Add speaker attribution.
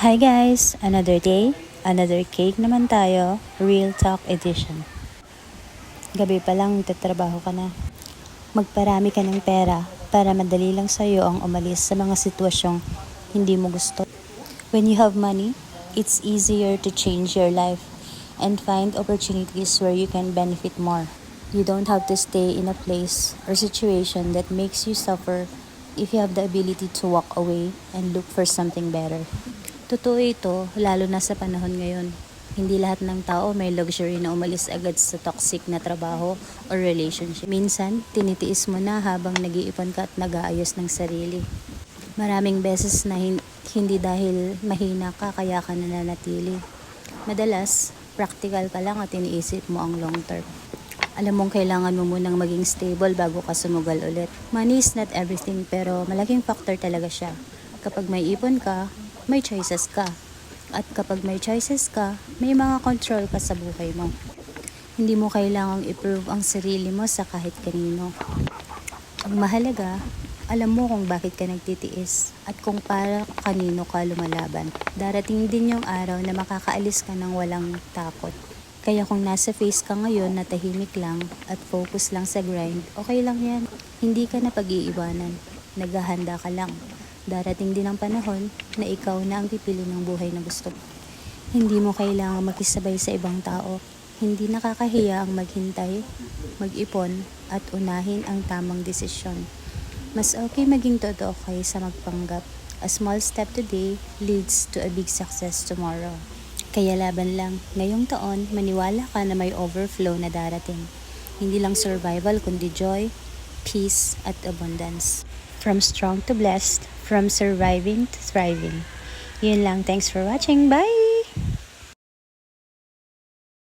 Speaker 1: Hi guys! Another day, another cake naman tayo, Real Talk Edition. Gabi pa lang, tatrabaho ka na. Magparami ka ng pera para madali lang sa'yo ang umalis sa mga sitwasyong hindi mo gusto. When you have money, it's easier to change your life and find opportunities where you can benefit more. You don't have to stay in a place or situation that makes you suffer if you have the ability to walk away and look for something better. Totoo ito, lalo na sa panahon ngayon. Hindi lahat ng tao may luxury na umalis agad sa toxic na trabaho or relationship. Minsan, tinitiis mo na habang nag-iipon ka at nag-aayos ng sarili. Maraming beses na hindi dahil mahina ka kaya ka nananatili. Madalas, practical ka lang at iniisip mo ang long term. Alam mong kailangan mo munang maging stable bago ka sumugal ulit. Money is not everything pero malaking factor talaga siya. Kapag may ipon ka, may choices ka. At kapag may choices ka, may mga control ka sa buhay mo. Hindi mo kailangang i-prove ang sarili mo sa kahit kanino. Ang mahalaga, alam mo kung bakit ka nagtitiis at kung para kanino ka lumalaban. Darating din yung araw na makakaalis ka ng walang takot. Kaya kung nasa phase ka ngayon na tahimik lang at focus lang sa grind, okay lang yan. Hindi ka na pag-iiwanan. Naghahanda ka lang. Darating din ang panahon na ikaw na ang pipili ng buhay na gusto. Hindi mo kailangang makisabay sa ibang tao. Hindi nakakahiya ang maghintay, mag-ipon, at unahin ang tamang desisyon. Mas okay maging totoo kaysa magpanggap. A small step today leads to a big success tomorrow. Kaya laban lang, ngayong taon, maniwala ka na may overflow na darating. Hindi lang survival kundi joy, peace, at abundance. From strong to blessed, from surviving to thriving. Yun lang, thanks for watching, bye!